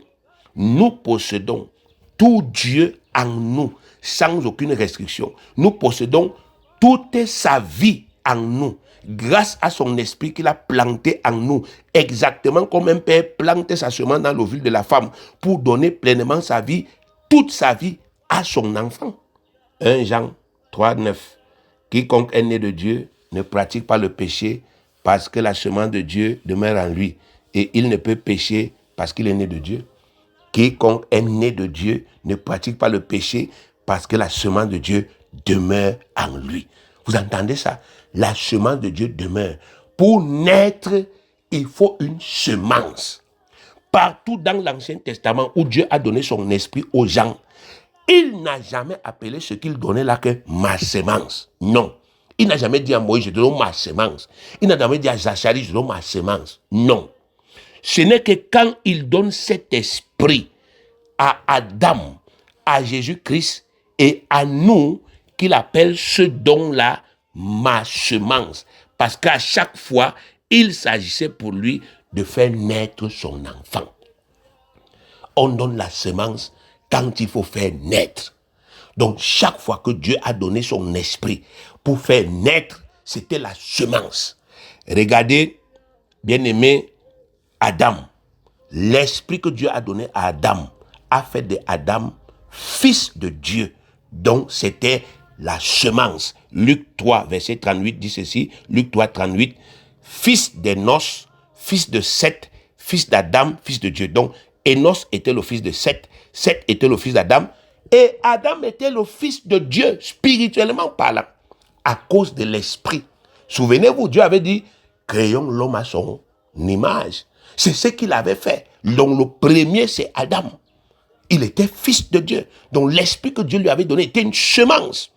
tout Dieu en nous, sans aucune restriction. Nous possédons toute sa vie en nous, grâce à son esprit qu'il a planté en nous, exactement comme un père plante sa semence dans l'ovule de la femme, pour donner pleinement sa vie, toute sa vie, à son enfant. 1 Jean 3, 9. Quiconque est né de Dieu ne pratique pas le péché parce que la semence de Dieu demeure en lui. Et il ne peut pécher parce qu'il est né de Dieu. Quiconque est né de Dieu ne pratique pas le péché parce que la semence de Dieu demeure en lui. Vous entendez ça? La semence de Dieu demeure. Pour naître, il faut une semence. Partout dans l'Ancien Testament où Dieu a donné son esprit aux gens, il n'a jamais appelé ce qu'il donnait là que ma semence. Non. Il n'a jamais dit à Moïse, je te donne ma semence. Il n'a jamais dit à Zacharie, je te donne ma semence. Non. Ce n'est que quand il donne cet esprit à Adam, à Jésus-Christ et à nous qu'il appelle ce don-là ma semence. Parce qu'à chaque fois, il s'agissait pour lui de faire naître son enfant. On donne la semence quand il faut faire naître. Donc, chaque fois que Dieu a donné son esprit pour faire naître, c'était la semence. Regardez, bien-aimé, Adam. L'esprit que Dieu a donné à Adam a fait de Adam fils de Dieu. Donc, c'était la semence. Luc 3, verset 38 dit ceci. Luc 3, 38. Fils d'Énos, fils de Seth, fils d'Adam, fils de Dieu. Donc, Énos était le fils de Seth. Seth était le fils d'Adam. Et Adam était le fils de Dieu, spirituellement parlant, à cause de l'esprit. Souvenez-vous, Dieu avait dit, créons l'homme à son image. C'est ce qu'il avait fait. Donc le premier, c'est Adam. Il était fils de Dieu. Donc l'esprit que Dieu lui avait donné était une semence.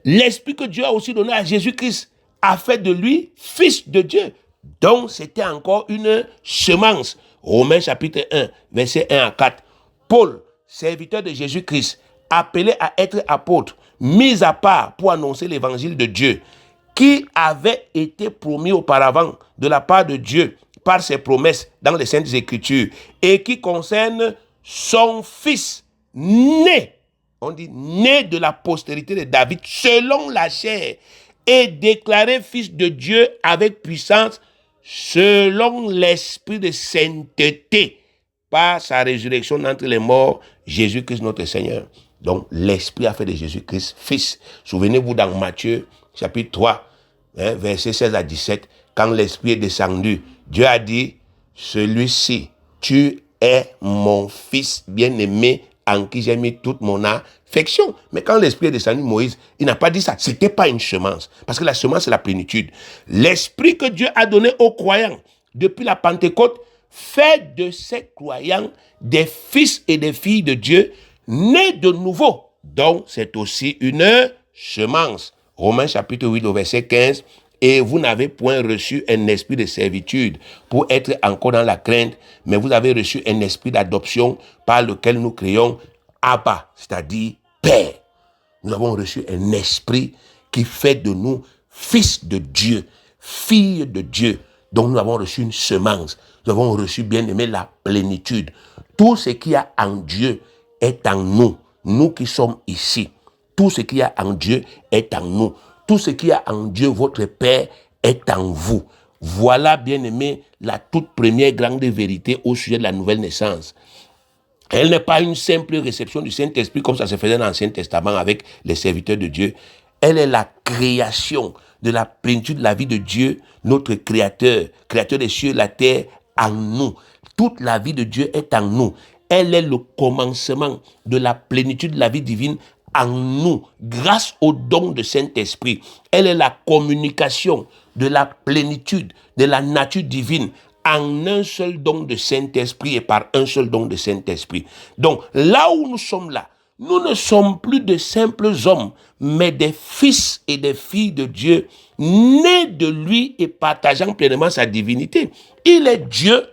L'esprit que Dieu a aussi donné à Jésus-Christ a fait de lui fils de Dieu. Donc c'était encore une semence. Romains chapitre 1, verset 1 à 4. Paul, serviteur de Jésus-Christ, appelé à être apôtre, mis à part pour annoncer l'évangile de Dieu, qui avait été promis auparavant de la part de Dieu par ses promesses dans les Saintes Écritures, et qui concerne son fils né, on dit né de la postérité de David, selon la chair, et déclaré fils de Dieu avec puissance, selon l'esprit de sainteté, par sa résurrection d'entre les morts, Jésus-Christ notre Seigneur. Donc, l'Esprit a fait de Jésus-Christ fils. Souvenez-vous dans Matthieu, chapitre 3, versets 16 à 17, quand l'Esprit est descendu, Dieu a dit, celui-ci, tu es mon fils bien-aimé, en qui j'ai mis toute mon affection. Mais quand l'Esprit est descendu, Moïse, il n'a pas dit ça. Ce n'était pas une semence. Parce que la semence, c'est la plénitude. L'Esprit que Dieu a donné aux croyants depuis la Pentecôte, fait de ces croyants des fils et des filles de Dieu, nés de nouveau. Donc, c'est aussi une semence. Romains chapitre 8, au verset 15. Et vous n'avez point reçu un esprit de servitude pour être encore dans la crainte, mais vous avez reçu un esprit d'adoption par lequel nous crions Abba, c'est-à-dire Père. Nous avons reçu un esprit qui fait de nous fils de Dieu, filles de Dieu. Donc nous avons reçu une semence. Nous avons reçu, bien aimé, la plénitude. Tout ce qu'il y a en Dieu est en nous. Nous qui sommes ici. Tout ce qu'il y a en Dieu est en nous. Tout ce qu'il y a en Dieu, votre Père, est en vous. Voilà, bien aimé, la toute première grande vérité au sujet de la nouvelle naissance. Elle n'est pas une simple réception du Saint-Esprit comme ça se faisait dans l'Ancien Testament avec les serviteurs de Dieu. Elle est la création de la plénitude de la vie de Dieu, notre Créateur, Créateur des cieux et de la terre, en nous. Toute la vie de Dieu est en nous. Elle est le commencement de la plénitude de la vie divine en nous, grâce au don de Saint-Esprit. Elle est la communication de la plénitude de la nature divine en un seul don de Saint-Esprit et par un seul don de Saint-Esprit. Donc, là où nous sommes là, nous ne sommes plus de simples hommes, mais des fils et des filles de Dieu, nés de lui et partageant pleinement sa divinité. Il est Dieu,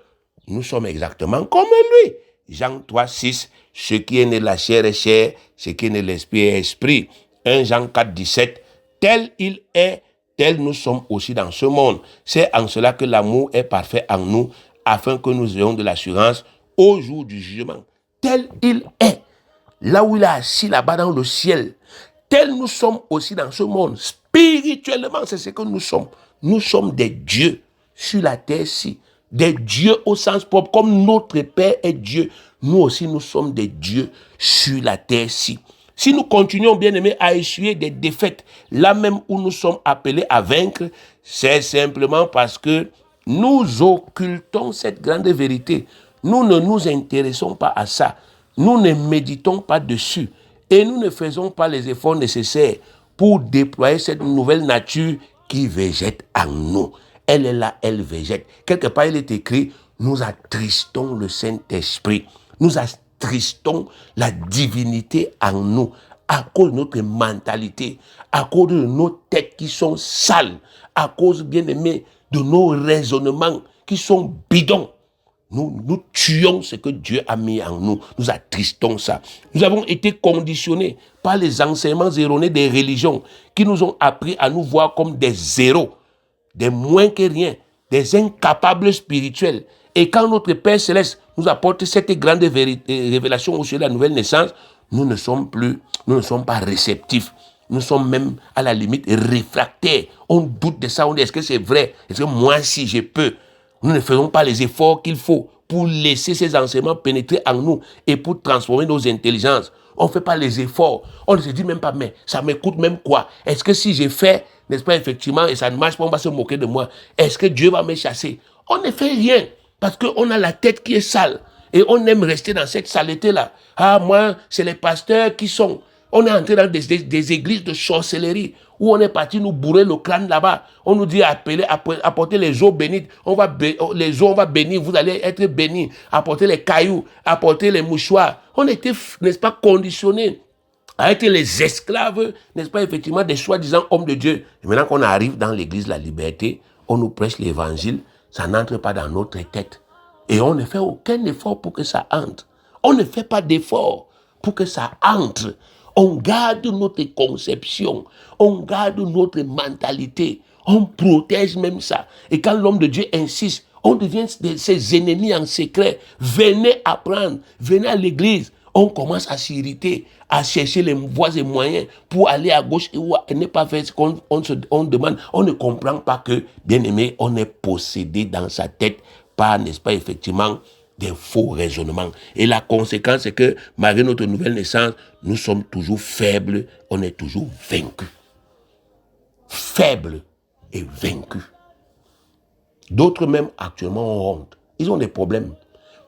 nous sommes exactement comme lui. Jean 3, 6, ce qui est né de la chair est chair, ce qui est né de l'esprit est esprit. 1 Jean 4, 17, tel il est, tel nous sommes aussi dans ce monde. C'est en cela que l'amour est parfait en nous, afin que nous ayons de l'assurance au jour du jugement. Tel il est, là où il est assis là-bas dans le ciel, tel nous sommes aussi dans ce monde. Spirituellement, c'est ce que nous sommes. Nous sommes des dieux sur la terre-ci. Des dieux au sens propre, comme notre Père est Dieu. Nous aussi, nous sommes des dieux sur la terre-ci. Si nous continuons, bien aimés, à essuyer des défaites, là même où nous sommes appelés à vaincre, c'est simplement parce que nous occultons cette grande vérité. Nous ne nous intéressons pas à ça. Nous ne méditons pas dessus. Et nous ne faisons pas les efforts nécessaires pour déployer cette nouvelle nature qui végète en nous. Elle est là, elle végète. Quelque part, il est écrit, nous attristons le Saint-Esprit. Nous attristons la divinité en nous à cause de notre mentalité, à cause de nos têtes qui sont sales, à cause, bien aimé, de nos raisonnements qui sont bidons. Nous tuons ce que Dieu a mis en nous. Nous attristons ça. Nous avons été conditionnés par les enseignements erronés des religions qui nous ont appris à nous voir comme des zéros, des moins que rien, des incapables spirituels. Et quand notre Père Céleste nous apporte cette grande révélation au sujet de la nouvelle naissance, nous ne sommes pas réceptifs. Nous sommes même à la limite réfractaires. On doute de ça, on dit est-ce que c'est vrai? Est-ce que moi si je peux? Nous ne faisons pas les efforts qu'il faut pour laisser ces enseignements pénétrer en nous et pour transformer nos intelligences. On ne fait pas les efforts. On ne se dit même pas, mais ça me coûte même quoi? Est-ce que si j'ai fait, n'est-ce pas, effectivement, et ça ne marche pas, on va se moquer de moi. Est-ce que Dieu va me chasser? On ne fait rien parce qu'on a la tête qui est sale et on aime rester dans cette saleté-là. Ah, moi, c'est les pasteurs qui sont... On est entré dans des églises de sorcellerie où on est parti nous bourrer le crâne là-bas. On nous dit apporter les eaux bénites. Les eaux, on va bénir, vous allez être bénis. Apporter les cailloux, apporter les mouchoirs. On était, n'est-ce pas, conditionnés à être les esclaves, n'est-ce pas, effectivement, des soi-disant hommes de Dieu. Et maintenant qu'on arrive dans l'église de la liberté, on nous prêche l'évangile, ça n'entre pas dans notre tête. Et on ne fait aucun effort pour que ça entre. On ne fait pas d'effort pour que ça entre. On garde notre conception, on garde notre mentalité, on protège même ça. Et quand l'homme de Dieu insiste, on devient ses ennemis en secret. Venez apprendre, venez à l'église. On commence à s'irriter, à chercher les voies et moyens pour aller à gauche et ne pas faire ce qu'on demande. On ne comprend pas que, bien aimé, on est possédé dans sa tête par, n'est-ce pas, effectivement, des faux raisonnements. Et la conséquence, c'est que, malgré notre nouvelle naissance, nous sommes toujours faibles, on est toujours vaincus. Faibles et vaincus. D'autres même, actuellement, ont honte. Ils ont des problèmes.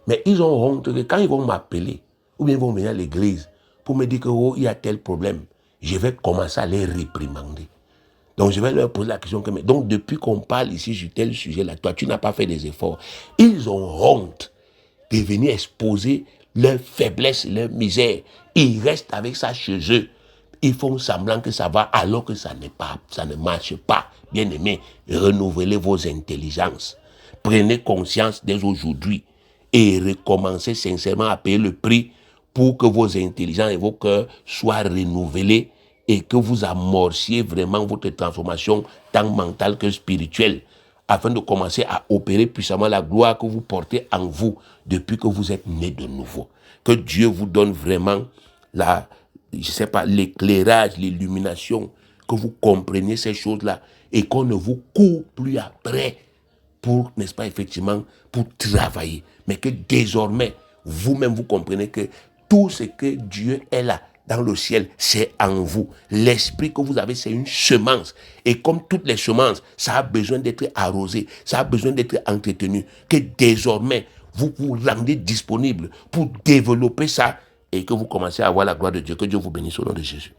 Mais ils ont honte que quand ils vont m'appeler, ou bien ils vont venir à l'église, pour me dire que, oh, il y a tel problème, je vais commencer à les réprimander. Donc, je vais leur poser la question. Donc, depuis qu'on parle ici sur tel sujet-là, toi, tu n'as pas fait des efforts. Ils ont honte de venir exposer leur faiblesse, leur misère. Ils restent avec ça chez eux. Ils font semblant que ça va alors que ça ne marche pas. Bien aimé, renouvelez vos intelligences. Prenez conscience dès aujourd'hui et recommencez sincèrement à payer le prix pour que vos intelligences et vos cœurs soient renouvelés et que vous amorciez vraiment votre transformation tant mentale que spirituelle, afin de commencer à opérer puissamment la gloire que vous portez en vous depuis que vous êtes né de nouveau. Que Dieu vous donne vraiment l'éclairage, l'illumination, que vous compreniez ces choses-là et qu'on ne vous court plus après pour, n'est-ce pas, effectivement, pour travailler. Mais que désormais, vous-même vous comprenez que tout ce que Dieu est là dans le ciel, c'est en vous. L'esprit que vous avez, c'est une semence. Et comme toutes les semences, ça a besoin d'être arrosé, ça a besoin d'être entretenu. Que désormais, vous vous rendez disponible pour développer ça et que vous commencez à avoir la gloire de Dieu. Que Dieu vous bénisse au nom de Jésus.